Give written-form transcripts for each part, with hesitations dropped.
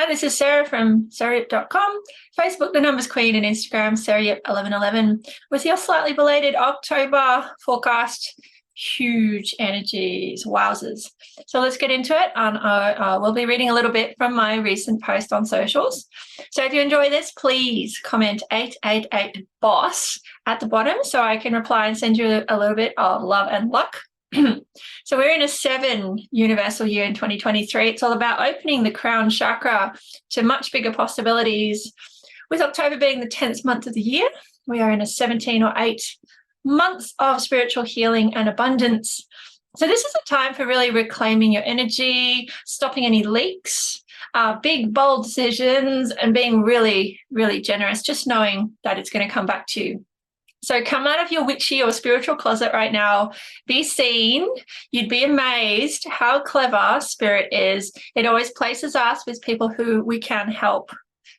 Hi, this is Sarah from sarayip.com, Facebook, The Numbers Queen, and Instagram, sarayip1111, with your slightly belated October forecast. Huge energies, wowzers. So let's get into it. And we'll be reading a little bit from my recent post on socials. So if you enjoy this, please comment 888 boss at the bottom so I can reply and send you a little bit of love and luck. So we're in a 7 universal year in 2023. It's all about opening the crown chakra to much bigger possibilities. With October being the 10th month of the year, we are in a 17 or 8 months of spiritual healing and abundance. So this is a time for really reclaiming your energy, stopping any leaks, big, bold decisions, and being really, really generous, just knowing that it's going to come back to you. So come out of your witchy or spiritual closet right now, be seen. You'd be amazed how clever spirit is. It always places us with people who we can help.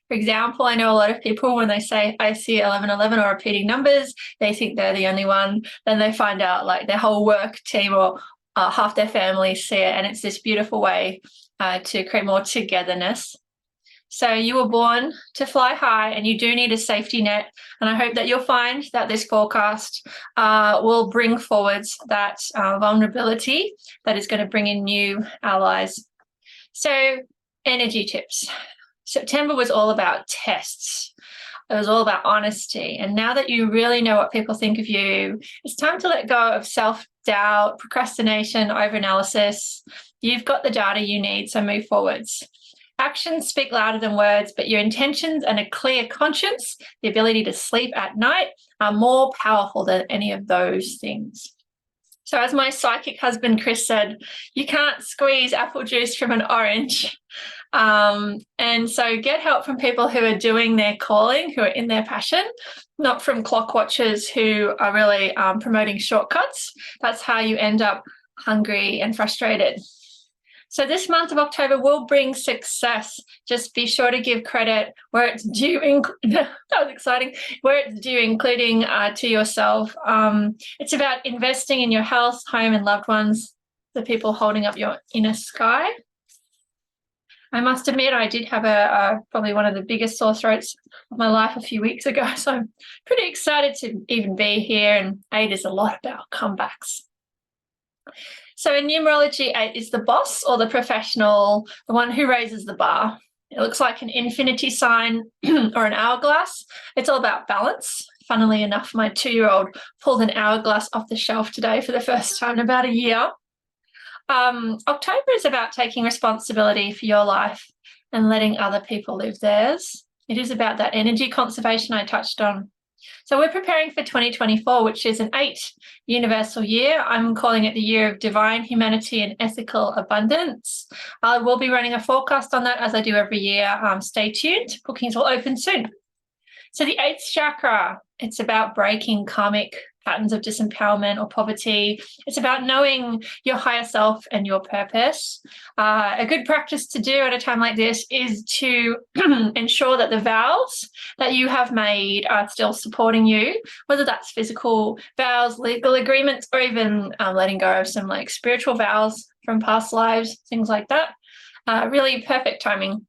For example, I know a lot of people, when they say, I see 1111 or repeating numbers, they think they're the only one. Then they find out like their whole work team or half their family see it. And it's this beautiful way to create more togetherness. So you were born to fly high, and you do need a safety net. And I hope that you'll find that this forecast will bring forwards that vulnerability that is going to bring in new allies. So energy tips. September was all about tests. It was all about honesty. And now that you really know what people think of you, it's time to let go of self-doubt, procrastination, overanalysis. You've got the data you need, so move forwards. Actions speak louder than words, but your intentions and a clear conscience, the ability to sleep at night, are more powerful than any of those things. So as my psychic husband, Chris, said, you can't squeeze apple juice from an orange. And so get help from people who are doing their calling, who are in their passion, not from clock watchers who are really promoting shortcuts. That's how you end up hungry and frustrated. So this month of October will bring success. Just be sure to give credit where it's due. That was exciting. Where it's due, including to yourself. It's about investing in your health, home, and loved ones, the people holding up your inner sky. I must admit, I did have probably one of the biggest sore throats of my life a few weeks ago. So I'm pretty excited to even be here. And 8 is a lot about comebacks. So in numerology, 8 is the boss or the professional, the one who raises the bar. It looks like an infinity sign or an hourglass. It's all about balance. Funnily enough, my 2-year-old pulled an hourglass off the shelf today for the first time in about a year. October is about taking responsibility for your life and letting other people live theirs. It is about that energy conservation I touched on. So we're preparing for 2024, which is an 8 universal year. I'm calling it the year of divine humanity and ethical abundance. I will be running a forecast on that as I do every year. Stay tuned. Bookings will open soon. So the 8th chakra, it's about breaking karmic patterns of disempowerment or poverty. It's about knowing your higher self and your purpose. A good practice to do at a time like this is to ensure that the vows that you have made are still supporting you, whether that's physical vows, legal agreements, or even letting go of some like spiritual vows from past lives, things like that. Really perfect timing.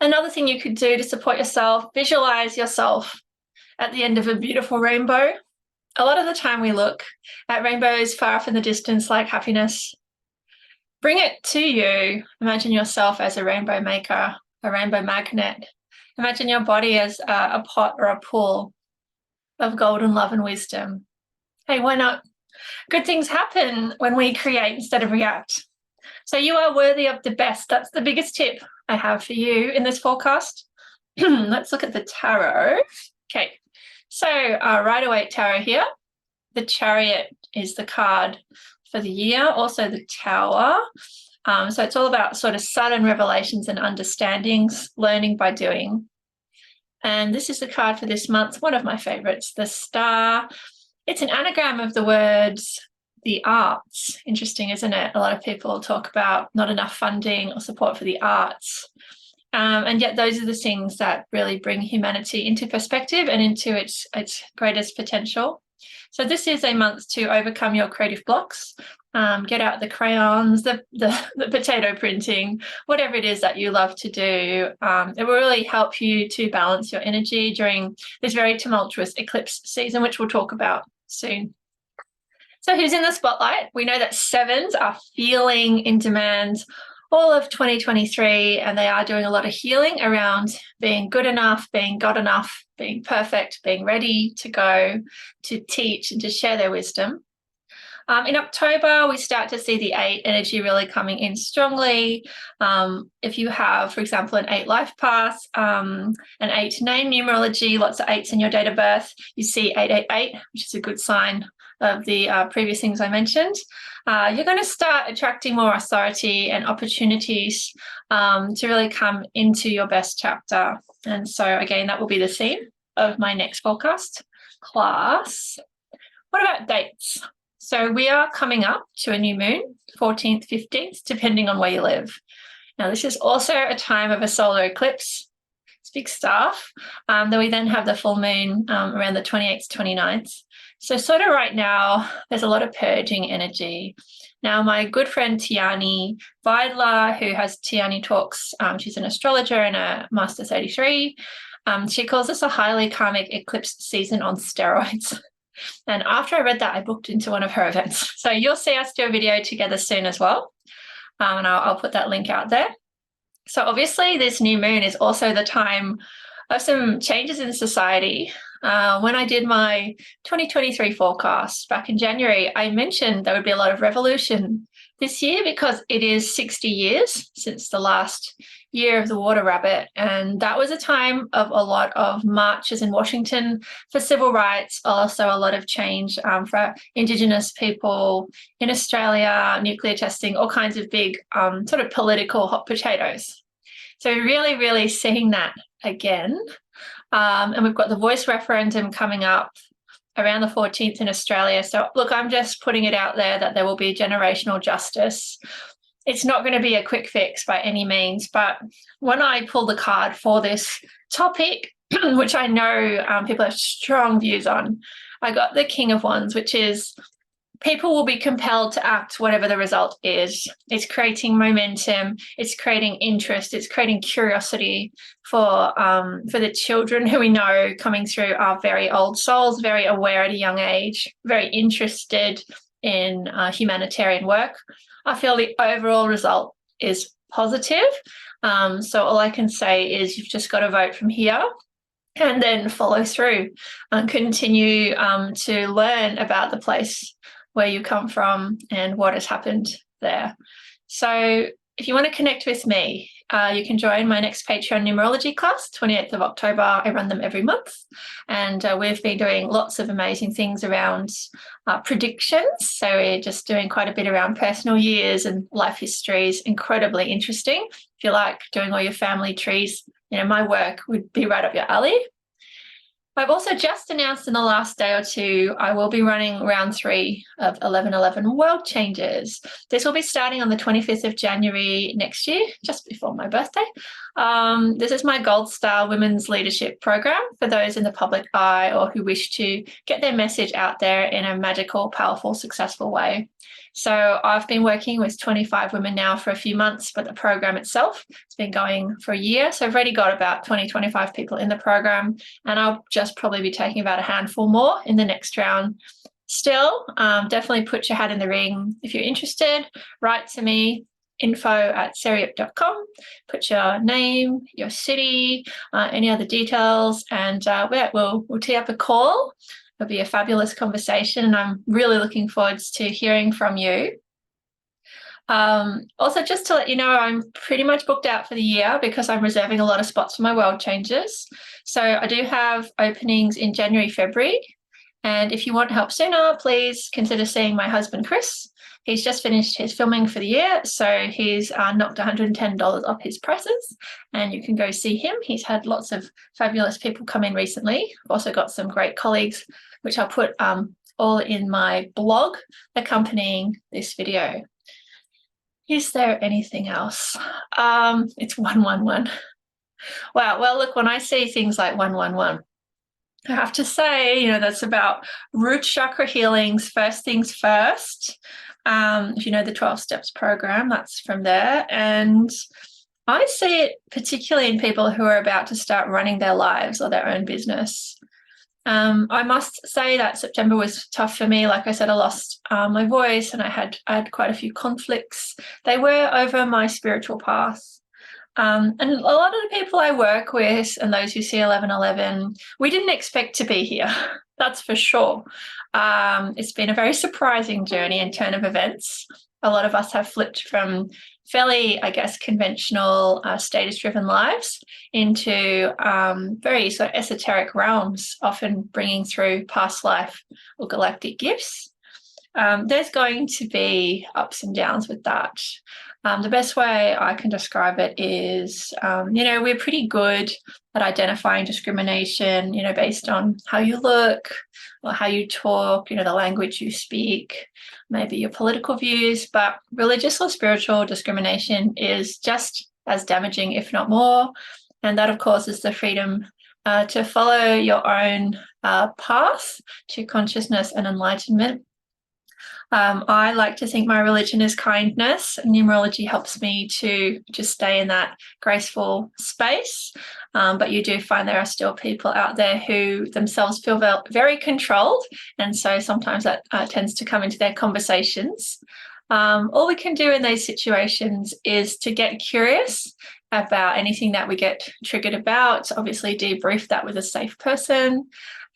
Another thing you could do to support yourself, visualize yourself at the end of a beautiful rainbow. A lot of the time we look at rainbows far off in the distance like happiness. Bring it to you. Imagine yourself as a rainbow maker, a rainbow magnet. Imagine your body as a pot or a pool of golden love and wisdom. Hey, why not? Good things happen when we create instead of react. So you are worthy of the best. That's the biggest tip I have for you in this forecast. Let's look at the tarot. Okay. So Rider-Waite Tarot here. The Chariot is the card for the year, also the Tower. So it's all about sort of sudden revelations and understandings, learning by doing. And this is the card for this month, one of my favorites, the Star. It's an anagram of the words the arts. Interesting, isn't it? A lot of people talk about not enough funding or support for the arts. And yet those are the things that really bring humanity into perspective and into its greatest potential. So this is a month to overcome your creative blocks Get out the crayons, the potato printing, whatever it is that you love to do. It will really help you to balance your energy during this very tumultuous eclipse season, which we'll talk about soon. So who's in the spotlight? We know that sevens are feeling in demand all of 2023, and they are doing a lot of healing around being good enough, being God enough, being perfect, being ready to go, to teach and to share their wisdom. In October, we start to see the 8 energy really coming in strongly. If you have, for example, an 8 life path, an 8 name numerology, lots of 8s in your date of birth, you see 888, which is a good sign of the previous things I mentioned. You're going to start attracting more authority and opportunities to really come into your best chapter. And so, again, that will be the theme of my next podcast class. What about dates? So we are coming up to a new moon, 14th, 15th, depending on where you live. Now, this is also a time of a solar eclipse. It's big stuff. Then we then have the full moon around the 28th, 29th. So sort of right now, there's a lot of purging energy. Now, my good friend Tiani Vidla, who has Tiani Talks, she's an astrologer and a Master 33. She calls this a highly karmic eclipse season on steroids. And after I read that, I booked into one of her events. So you'll see us do a video together soon as well. And I'll put that link out there. So obviously this new moon is also the time of some changes in society. When I did my 2023 forecast back in January, I mentioned there would be a lot of revolution this year because it is 60 years since the last year of the water rabbit. And that was a time of a lot of marches in Washington for civil rights, also a lot of change for Indigenous people in Australia, nuclear testing, all kinds of big sort of political hot potatoes. So really, really seeing that again. And we've got the voice referendum coming up around the 14th in Australia. So look, I'm just putting it out there that there will be generational justice. It's not going to be a quick fix by any means, but when I pulled the card for this topic, which I know people have strong views on, I got the King of Wands, which is people will be compelled to act whatever the result is. It's creating momentum, it's creating interest, it's creating curiosity for the children who we know coming through are very old souls, very aware at a young age, very interested in humanitarian work. I feel the overall result is positive. So all I can say is you've just got to vote from here and then follow through and continue to learn about the place where you come from and what has happened there. So if you want to connect with me, you can join my next Patreon numerology class, 28th of October. I run them every month. And we've been doing lots of amazing things around predictions. So we're just doing quite a bit around personal years and life histories. Incredibly interesting. If you like doing all your family trees, you know, my work would be right up your alley. I've also just announced in the last day or two, I will be running round 3 of 1111 World Changes. This will be starting on the 25th of January next year, just before my birthday. This is my Gold Star Women's Leadership Program for those in the public eye or who wish to get their message out there in a magical, powerful, successful way. So I've been working with 25 women now for a few months, but the program itself has been going for a year. So I've already got about 20, 25 people in the program, and I'll just probably be taking about a handful more in the next round. Still, definitely put your hat in the ring. If you're interested, write to me, info@seriup.com, put your name, your city, any other details, and we'll tee up a call. It'll be a fabulous conversation, and I'm really looking forward to hearing from you. Also, just to let you know, I'm pretty much booked out for the year because I'm reserving a lot of spots for my World Changes. So I do have openings in January, February. And if you want help sooner, please consider seeing my husband, Chris. He's just finished his filming for the year, so he's knocked $110 off his prices, and you can go see him. He's had lots of fabulous people come in recently. I've also got some great colleagues, which I'll put all in my blog accompanying this video. Is there anything else? It's 111. Wow, well, look, when I see things like 111, I have to say, that's about root chakra healings, first things first. If you know the 12 steps program, that's from there. And I see it particularly in people who are about to start running their lives or their own business. I must say that September was tough for me. Like I said, I lost my voice, and I had quite a few conflicts. They were over my spiritual path. And a lot of the people I work with and those who see 1111, we didn't expect to be here. That's for sure. It's been a very surprising journey and turn of events. A lot of us have flipped from fairly, I guess, conventional status-driven lives into very sort of esoteric realms, often bringing through past life or galactic gifts. There's going to be ups and downs with that. The best way I can describe it is, we're pretty good at identifying discrimination, based on how you look or how you talk, the language you speak, maybe your political views. But religious or spiritual discrimination is just as damaging, if not more. And that, of course, is the freedom to follow your own path to consciousness and enlightenment. I like to think my religion is kindness. Numerology helps me to just stay in that graceful space. But you do find there are still people out there who themselves feel very controlled. And so sometimes that tends to come into their conversations. All we can do in these situations is to get curious about anything that we get triggered about, obviously debrief that with a safe person,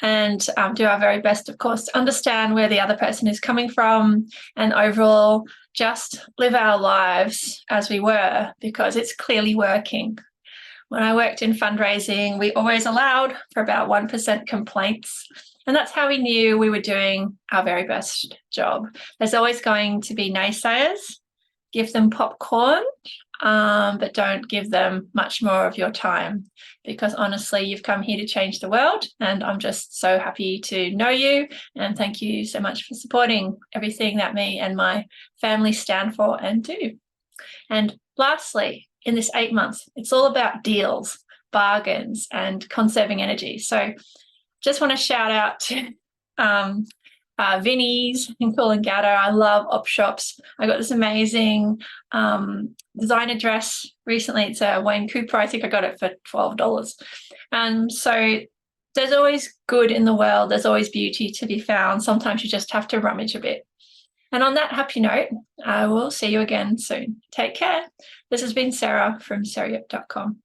and do our very best, of course, to understand where the other person is coming from, and overall just live our lives as we were, because it's clearly working. When I worked in fundraising, we always allowed for about 1% complaints, and that's how we knew we were doing our very best job. There's always going to be naysayers. Give them popcorn, but don't give them much more of your time, because honestly, you've come here to change the world, and I'm just so happy to know you, and thank you so much for supporting everything that me and my family stand for and do. And lastly, in this 8 months, it's all about deals, bargains, and conserving energy. So just want to shout out to Vinnie's in Coolangatta. I love op shops. I got this amazing designer dress recently. It's a Wayne Cooper. I think I got it for $12. So there's always good in the world. There's always beauty to be found. Sometimes you just have to rummage a bit. And on that happy note, I will see you again soon. Take care. This has been Sarah from sarayep.com.